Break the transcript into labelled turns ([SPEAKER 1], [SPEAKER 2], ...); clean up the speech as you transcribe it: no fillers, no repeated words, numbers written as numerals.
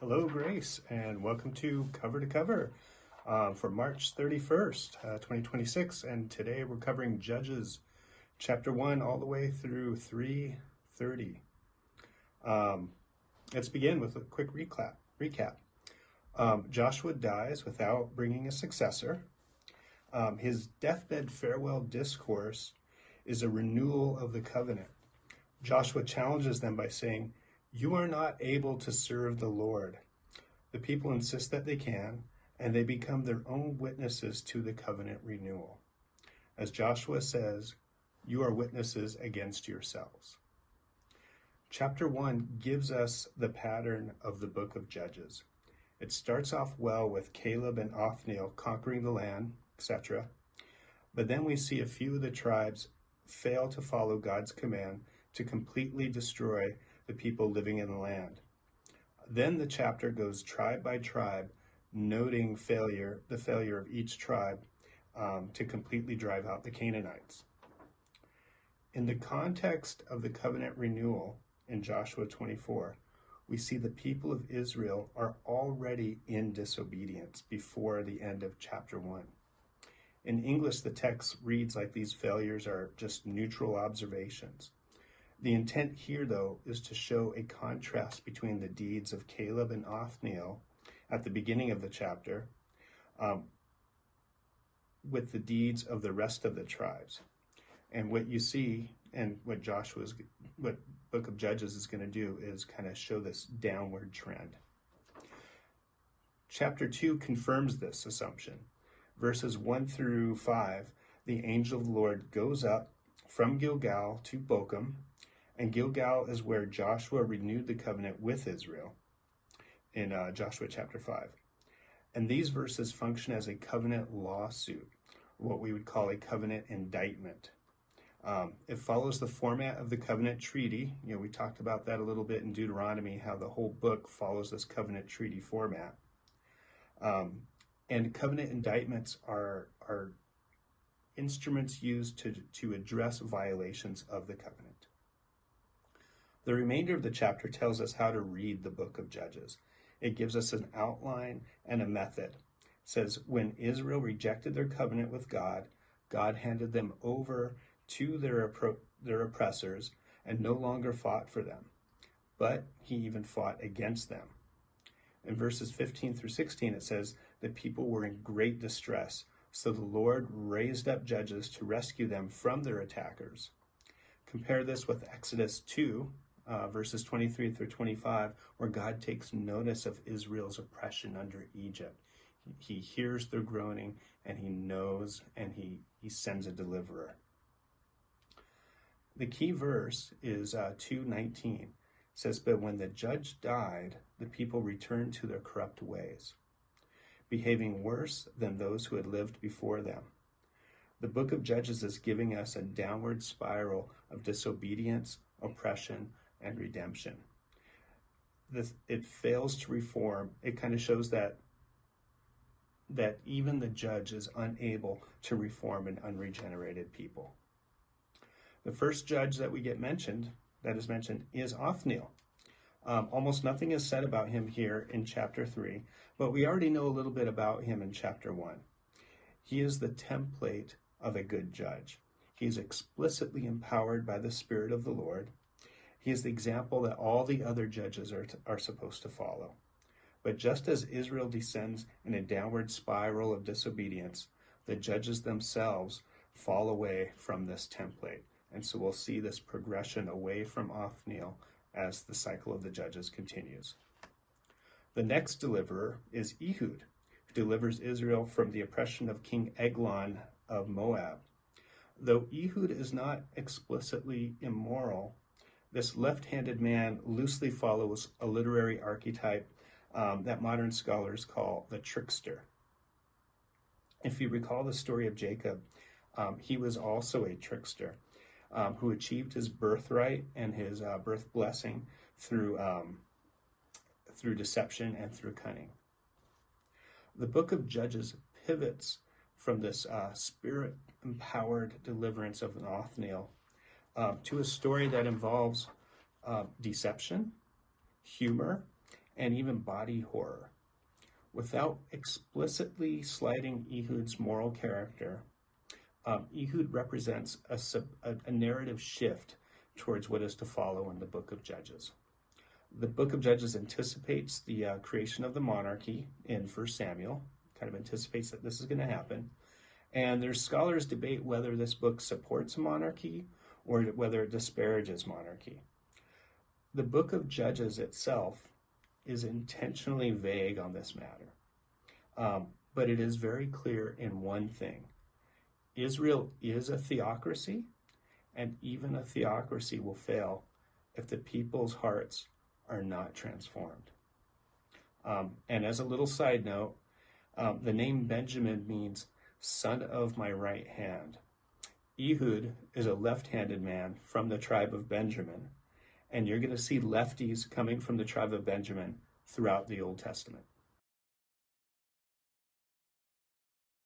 [SPEAKER 1] Hello, Grace, and welcome to Cover for March 31st, 2026. And today we're covering Judges chapter 1 all the way through 3:30. Let's begin with a quick recap. Joshua dies without bringing a successor. His deathbed farewell discourse is a renewal of the covenant. Joshua challenges them by saying, "You are not able to serve the Lord." The people insist that they can, and they become their own witnesses to the covenant renewal. As Joshua says, "You are witnesses against yourselves." Chapter 1 gives us the pattern of the book of Judges. It starts off well with Caleb and Othniel conquering the land, etc. But then we see a few of the tribes fail to follow God's command to completely destroy the people living in the land. Then the chapter goes tribe by tribe, noting the failure of each tribe to completely drive out the Canaanites. In the context of the covenant renewal in Joshua 24, we see the people of Israel are already in disobedience before the end of chapter 1. In English, the text reads like these failures are just neutral observations. The intent here, though, is to show a contrast between the deeds of Caleb and Othniel at the beginning of the chapter with the deeds of the rest of the tribes. And what you see, and what Book of Judges is going to do, is kind of show this downward trend. Chapter 2 confirms this assumption. Verses 1 through 5, the angel of the Lord goes up from Gilgal to Bochum, and Gilgal is where Joshua renewed the covenant with Israel in Joshua chapter 5. And these verses function as a covenant lawsuit, what we would call a covenant indictment. It follows the format of the covenant treaty. We talked about that a little bit in Deuteronomy, how the whole book follows this covenant treaty format. And covenant indictments are instruments used to address violations of the covenant. The remainder of the chapter tells us how to read the book of Judges. It gives us an outline and a method. It says, when Israel rejected their covenant with God, God handed them over to their oppressors and no longer fought for them, but he even fought against them. In verses 15 through 16, it says, the people were in great distress, so the Lord raised up judges to rescue them from their attackers. Compare this with Exodus 2, verses 23 through 25, where God takes notice of Israel's oppression under Egypt. He hears their groaning, and he knows, and he sends a deliverer. The key verse is 2:19. It says, but when the judge died, the people returned to their corrupt ways, behaving worse than those who had lived before them. The book of Judges is giving us a downward spiral of disobedience, oppression, and redemption. It fails to reform. It kind of shows that even the judge is unable to reform an unregenerated people. The first judge that is mentioned is Othniel. Almost nothing is said about him here in chapter 3, but we already know a little bit about him in chapter 1. He is the template of a good judge. He is explicitly empowered by the Spirit of the Lord. He is the example that all the other judges are supposed to follow. But just as Israel descends in a downward spiral of disobedience, the judges themselves fall away from this template. And so we'll see this progression away from Othniel as the cycle of the judges continues. The next deliverer is Ehud, who delivers Israel from the oppression of King Eglon of Moab. Though Ehud is not explicitly immoral, this left-handed man loosely follows a literary archetype that modern scholars call the trickster. If you recall the story of Jacob, he was also a trickster who achieved his birthright and his birth blessing through deception and through cunning. The book of Judges pivots from this spirit-empowered deliverance of an Othniel to a story that involves deception, humor, and even body horror. Without explicitly slighting Ehud's moral character, Ehud represents a narrative shift towards what is to follow in the book of Judges. The book of Judges anticipates the creation of the monarchy in 1 Samuel, kind of anticipates that this is going to happen. And there's scholars debate whether this book supports monarchy or whether it disparages monarchy. The book of Judges itself is intentionally vague on this matter, but it is very clear in one thing. Israel is a theocracy, and even a theocracy will fail if the people's hearts are not transformed. And as a little side note, the name Benjamin means son of my right hand. Ehud is a left-handed man from the tribe of Benjamin, and you're going to see lefties coming from the tribe of Benjamin throughout the Old Testament.